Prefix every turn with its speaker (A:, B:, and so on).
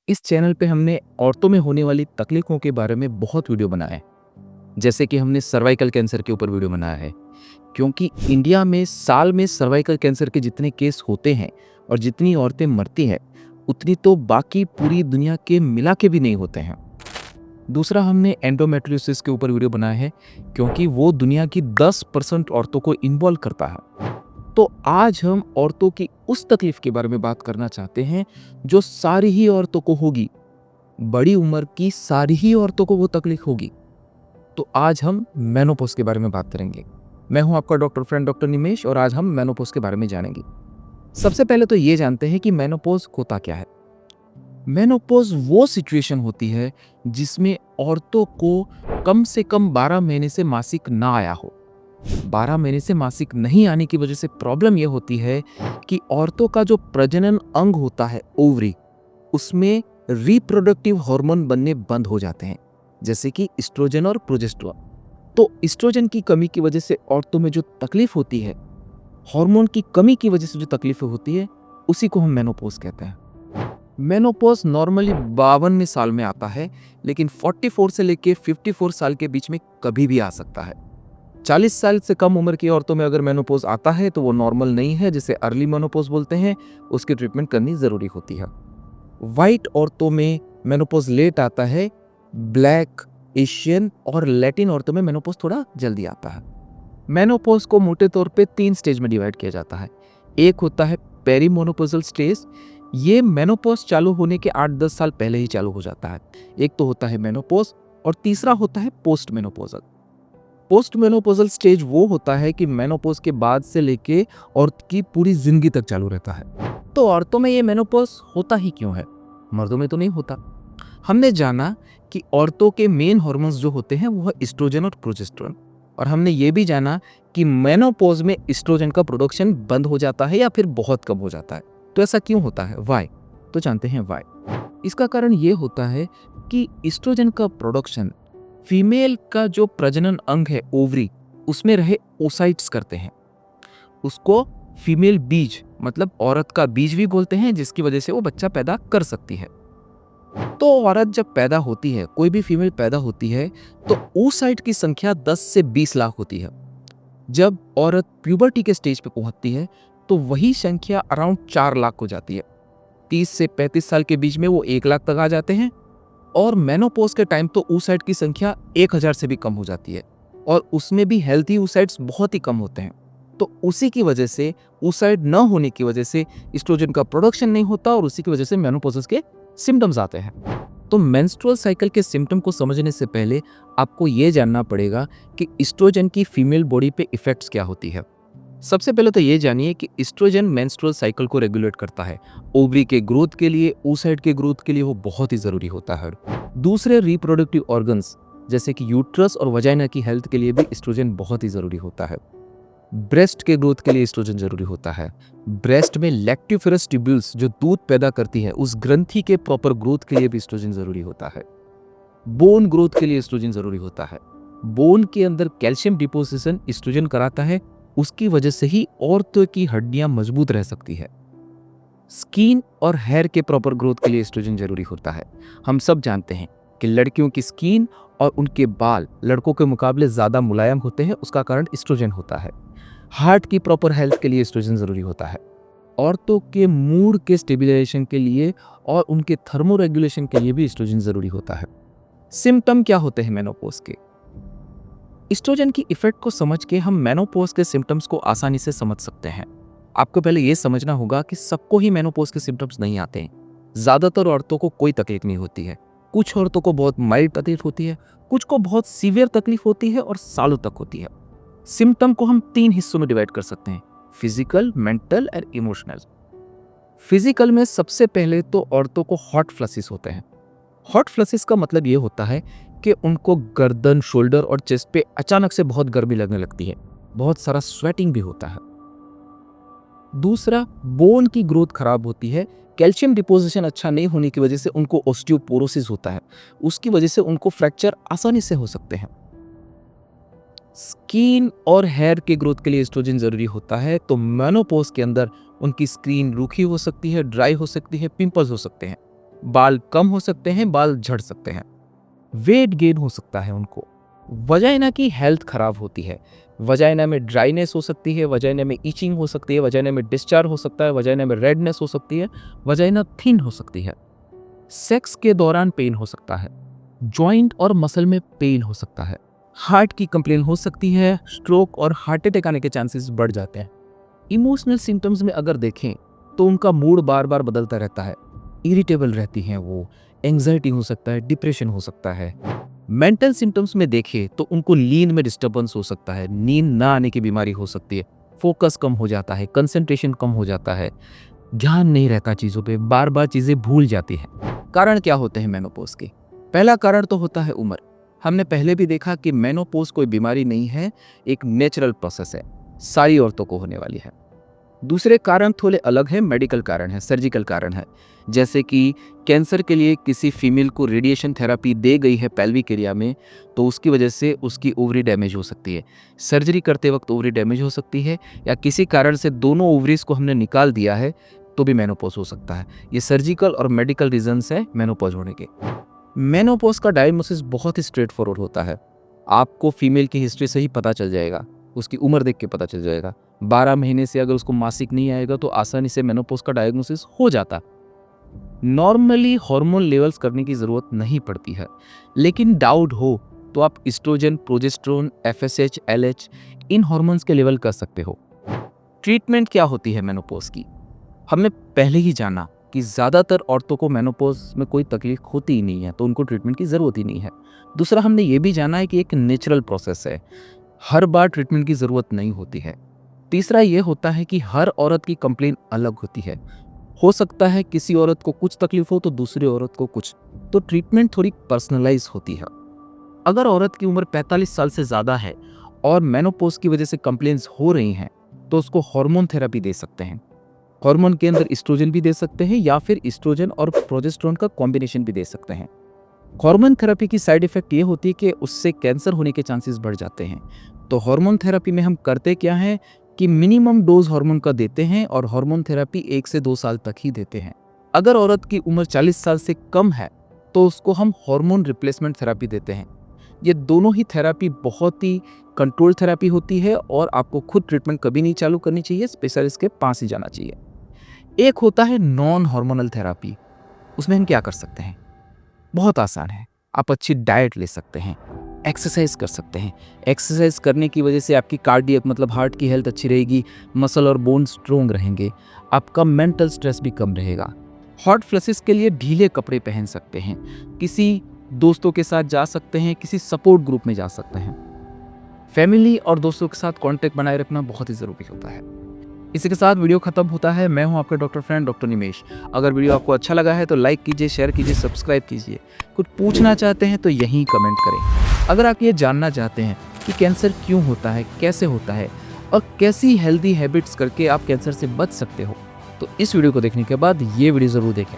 A: इस चैनल पे हमने औरतों में होने वाली तकलीफों के बारे में बहुत वीडियो बनाए हैं। जैसे कि हमने सर्वाइकल कैंसर के ऊपर वीडियो बनाया है, क्योंकि इंडिया में साल में सर्वाइकल कैंसर के जितने केस होते हैं और जितनी औरतें मरती हैं, उतनी तो बाकी पूरी दुनिया के मिला के भी नहीं होते हैं। दूसरा, हमने एंडोमेट्रियोसिस के ऊपर वीडियो बनाया है, क्योंकि वो दुनिया की 10% औरतों को इन्वॉल्व करता है। तो आज हम औरतों की उस तकलीफ के बारे में बात करना चाहते हैं जो सारी ही औरतों को होगी। बड़ी उम्र की सारी ही औरतों को वो तकलीफ होगी। तो आज हम मेनोपॉज के बारे में बात करेंगे। मैं हूं आपका डॉक्टर फ्रेंड डॉक्टर निमेश, और आज हम मेनोपॉज के बारे में जानेंगे। सबसे पहले तो ये जानते हैं कि मेनोपॉज होता क्या है। मेनोपॉज वो सिचुएशन होती है जिसमें औरतों को कम से कम 12 महीने से मासिक ना आया हो। 12 महीने से मासिक नहीं आने की वजह से प्रॉब्लम यह होती है कि औरतों का जो प्रजनन अंग होता है, ओवरी, उसमें रिप्रोडक्टिव हार्मोन बनने बंद हो जाते हैं, जैसे कि एस्ट्रोजन और प्रोजेस्टेरोन। तो एस्ट्रोजन की कमी की वजह से औरतों में जो तकलीफ होती है, हार्मोन की कमी की वजह से जो तकलीफ होती है, उसी को हम मेनोपॉज कहते हैं। मेनोपॉज नॉर्मली 52वें साल में आता है, लेकिन 44 से लेके 54 साल के बीच में कभी भी आ सकता है। 40 साल से कम उम्र की औरतों में अगर मेनोपॉज आता है तो वो नॉर्मल नहीं है, जिसे अर्ली मेनोपॉज बोलते हैं। उसकी ट्रीटमेंट करनी जरूरी होती है। व्हाइट औरतों में मेनोपॉज लेट आता है। ब्लैक, एशियन और लैटिन औरतों में मेनोपॉज थोड़ा जल्दी आता है। मेनोपॉज को मोटे तौर पे 3 स्टेज में डिवाइड किया जाता है। एक होता है पेरीमेनोपॉजल स्टेज। ये मेनोपॉज चालू होने के 8-10 साल पहले ही चालू हो जाता है। एक तो होता है मेनोपॉज, और तीसरा होता है post menopausal. Post menopausal stage वो होता है कि मेनोपॉज के बाद से लेके औरत की पूरी जिंदगी तक चालू रहता है। तो औरतों में ये मेनोपॉज होता ही क्यों है, मर्दों में तो नहीं होता। हमने जाना कि औरतों के मेन हार्मोन्स जो होते हैं वो है एस्ट्रोजन और प्रोजेस्टेरोन, और हमने ये भी जाना कि मेनोपॉज में एस्ट्रोजन का प्रोडक्शन बंद हो जाता है या फिर बहुत कम हो जाता है। तो ऐसा क्यों होता है, व्हाई? तो जानते हैं व्हाई। इसका कारण ये होता है कि एस्ट्रोजन का प्रोडक्शन फीमेल का जो प्रजनन अंग है, ओवरी, उसमें रहे ओसाइट्स करते हैं। उसको फीमेल बीज, मतलब औरत का बीज भी बोलते हैं, जिसकी वजह से वो बच्चा पैदा कर सकती है। तो औरत जब पैदा होती है, कोई भी फीमेल पैदा होती है, तो ओसाइट की संख्या 10 से 20 लाख होती है। जब औरत प्यूबर्टी के स्टेज पे पहुंचती है तो वही संख्या अराउंड 4 लाख हो जाती है। 30 से 35 साल के बीच में वो 1 लाख तक आ जाते हैं, और मेनोपॉज के टाइम तो oocyte की संख्या 1000 से भी कम हो जाती है, और उसमें भी हेल्थी oocytes बहुत ही कम होते हैं। तो उसी की वजह से, oocyte न होने की वजह से एस्ट्रोजन का प्रोडक्शन नहीं होता, और उसी की वजह से मेनोपॉज के सिम्टम्स आते हैं। तो मेंस्ट्रुअल साइकिल के सिम्टम को समझने से पहले आपको ये जानना पड़ेगा कि एस्ट्रोजन की फीमेल बॉडी पे इफेक्ट्स क्या होती है। सबसे पहले तो ये जानिए कि एस्ट्रोजन मेंस्ट्रुअल साइकिल को रेगुलेट करता है। ओवरी के ग्रोथ के लिए, oocyte के ग्रोथ के लिए वो बहुत ही जरूरी होता है। दूसरे रिप्रोडक्टिव ऑर्गन्स जैसे कि यूट्रस और वजाइना की हेल्थ के लिए भी एस्ट्रोजन बहुत ही जरूरी होता है। ब्रेस्ट के ग्रोथ के लिए एस्ट्रोजन जरूरी होता है। ब्रेस्ट में लैक्टिफेरस ट्यूब्यूल्स जो दूध पैदा करती है, उस ग्रंथि के प्रॉपर ग्रोथ के लिए भी एस्ट्रोजन जरूरी होता है। बोन ग्रोथ के लिए एस्ट्रोजन जरूरी होता है। बोन के अंदर कैल्शियम डिपोजिशन एस्ट्रोजन कराता है, उसकी वजह से ही औरतों की हड्डियां मजबूत रह सकती है। स्किन और हेयर के प्रॉपर ग्रोथ के लिए एस्ट्रोजन जरूरी होता है। हम सब जानते हैं कि लड़कियों की स्किन और उनके बाल लड़कों के मुकाबले ज्यादा मुलायम होते हैं, उसका कारण एस्ट्रोजन होता है। हार्ट की प्रॉपर हेल्थ के लिए एस्ट्रोजन जरूरी होता है। औरतों के मूड के स्टेबिलाइजेशन के लिए और उनके थर्मो रेगुलेशन के लिए भी एस्ट्रोजन जरूरी होता है। सिम्टम क्या होते हैं मेनोपॉज के? एस्ट्रोजन की इफेक्ट को समझ के हम मेनोपॉज के सिम्टम्स को आसानी से समझ सकते हैं। आपको पहले यह समझना होगा कि सबको ही मेनोपॉज के सिम्टम्स नहीं आते हैं। ज्यादातर औरतों को कोई तकलीफ नहीं होती है। कुछ औरतों को बहुत माइल्ड तकलीफ होती है, कुछ को बहुत सीवियर तकलीफ होती है, और सालों तक होती है। सिम्टम को हम 3 हिस्सों में डिवाइड कर सकते हैं: फिजिकल, मेंटल और इमोशनल। फिजिकल में सबसे पहले तो औरतों को हॉट फ्लसेस होते हैं। हॉट फ्लसेस का मतलब ये होता है कि उनको गर्दन, शोल्डर और चेस्ट पे अचानक से बहुत गर्मी लगने लगती है। बहुत सारा स्वेटिंग भी होता है। दूसरा, बोन की ग्रोथ खराब होती है। कैल्शियम डिपोजिशन अच्छा नहीं होने की वजह से उनको ऑस्टियोपोरोसिस होता है, उसकी वजह से उनको फ्रैक्चर आसानी से हो सकते हैं। स्किन और हेयर के ग्रोथ के लिए एस्ट्रोजन जरूरी होता है। तो मेनोपॉज के अंदर उनकी स्किन रूखी हो सकती है, ड्राई हो सकती है, पिंपल्स हो सकते हैं। बाल कम हो सकते हैं, बाल झड़ सकते हैं, वेट गेन हो सकता है उनको, वजाइना की हेल्थ खराब होती है, वजाइना में ड्राइनेस हो सकती है, वजाइना में ईचिंग हो सकती है, वजाइना में डिस्चार्ज हो सकता है, वजाइना में रेडनेस हो सकती है, वजाइना थिन हो सकती है, सेक्स के दौरान पेन हो सकता है, जॉइंट और मसल में पेन हो सकता है, हार्ट की कंप्लेन हो सकती है, स्ट्रोक और हार्ट अटैक आने के चांसेस बढ़ जाते हैं। इमोशनल सिम्टम्स में अगर देखें तो उनका मूड बार बार बदलता रहता है, इरिटेबल रहती हैं वो, एंग्जाइटी हो सकता है, डिप्रेशन हो सकता है। मेंटल सिम्टम्स में देखें तो उनको नींद में डिस्टर्बेंस हो सकता है, नींद ना आने की बीमारी हो सकती है, फोकस कम हो जाता है, कंसंट्रेशन कम हो जाता है, ध्यान नहीं रहता चीज़ों पे, बार बार चीज़ें भूल जाती हैं। कारण क्या होते हैं मेनोपॉज के? पहला कारण तो होता है उम्र। हमने पहले भी देखा कि मेनोपॉज कोई बीमारी नहीं है, एक नेचुरल प्रोसेस है, सारी औरतों को होने वाली है। दूसरे कारण थोड़े अलग हैं, मेडिकल कारण है, सर्जिकल कारण है। जैसे कि कैंसर के लिए किसी फीमेल को रेडिएशन थेरेपी दे गई है पेल्विक एरिया में, तो उसकी वजह से उसकी ओवरी डैमेज हो सकती है। सर्जरी करते वक्त ओवरी डैमेज हो सकती है, या किसी कारण से दोनों ओवरीज को हमने निकाल दिया है तो भी मेनोपॉज हो सकता है। ये सर्जिकल और मेडिकल रीजंस है मेनोपॉज होने के। मेनोपॉज का डायग्नोसिस बहुत ही स्ट्रेट फॉरवर्ड होता है। आपको फीमेल की हिस्ट्री से ही पता चल जाएगा, उसकी उम्र देख के पता चल जाएगा। 12 महीने से अगर उसको मासिक नहीं आएगा तो आसानी से मेनोपॉज का डायग्नोसिस हो जाता। नॉर्मली हार्मोन लेवल्स करने की ज़रूरत नहीं पड़ती है, लेकिन डाउट हो तो आप एस्ट्रोजन, प्रोजेस्टेरोन, एफएसएच, एलएच इन हार्मोन्स के लेवल कर सकते हो। ट्रीटमेंट क्या होती है मेनोपॉज की? हमने पहले ही जाना कि ज़्यादातर औरतों को मेनोपॉज में कोई तकलीफ होती ही नहीं है, तो उनको ट्रीटमेंट की ज़रूरत ही नहीं है। दूसरा, हमने ये भी जाना है कि एक नेचुरल प्रोसेस है, हर बार ट्रीटमेंट की ज़रूरत नहीं होती है। तीसरा ये होता है कि हर औरत की कंप्लेन अलग होती है। हो सकता है किसी औरत को कुछ तकलीफ हो तो दूसरी औरत को कुछ, तो ट्रीटमेंट थोड़ी पर्सनलाइज होती है। अगर औरत की उम्र 45 साल से ज़्यादा है और मेनोपॉज की वजह से कंप्लेंट्स हो रही हैं, तो उसको हार्मोन थेरेपी दे सकते हैं। हार्मोन के अंदर एस्ट्रोजन भी दे सकते हैं, या फिर एस्ट्रोजन और प्रोजेस्टेरोन का कॉम्बिनेशन भी दे सकते हैं। हार्मोन थेरेपी की साइड इफेक्ट ये होती है कि उससे कैंसर होने के चांसेस बढ़ जाते हैं। तो हार्मोन थेरेपी में हम करते क्या है कि मिनिमम डोज हार्मोन का देते हैं, और हार्मोन थेरेपी 1 से 2 साल तक ही देते हैं। अगर औरत की उम्र 40 साल से कम है तो उसको हम हार्मोन रिप्लेसमेंट थेरेपी देते हैं। ये दोनों ही थेरेपी बहुत ही कंट्रोल थेरेपी होती है, और आपको खुद ट्रीटमेंट कभी नहीं चालू करनी चाहिए, स्पेशलिस्ट के पास ही जाना चाहिए। एक होता है नॉन हार्मोनल थेरेपी। उसमें हम क्या कर सकते हैं? बहुत आसान है। आप अच्छी डाइट ले सकते हैं, एक्सरसाइज कर सकते हैं। एक्सरसाइज करने की वजह से आपकी कार्डियक मतलब हार्ट की हेल्थ अच्छी रहेगी, मसल और बोन स्ट्रोंग रहेंगे, आपका मेंटल स्ट्रेस भी कम रहेगा। हॉट फ्लैशेस के लिए ढीले कपड़े पहन सकते हैं, किसी दोस्तों के साथ जा सकते हैं, किसी सपोर्ट ग्रुप में जा सकते हैं। फैमिली और दोस्तों के साथ कांटेक्ट बनाए रखना बहुत ही ज़रूरी होता है। इसी के साथ वीडियो खत्म होता है। मैं हूं आपका डॉक्टर फ्रेंड डॉक्टर निमेश। अगर वीडियो आपको अच्छा लगा है तो लाइक कीजिए, शेयर कीजिए, सब्सक्राइब कीजिए। कुछ पूछना चाहते हैं तो यहीं कमेंट करें। अगर आप ये जानना चाहते हैं कि कैंसर क्यों होता है, कैसे होता है, और कैसी हेल्दी हैबिट्स करके आप कैंसर से बच सकते हो, तो इस वीडियो को देखने के बाद ये वीडियो ज़रूर देखें।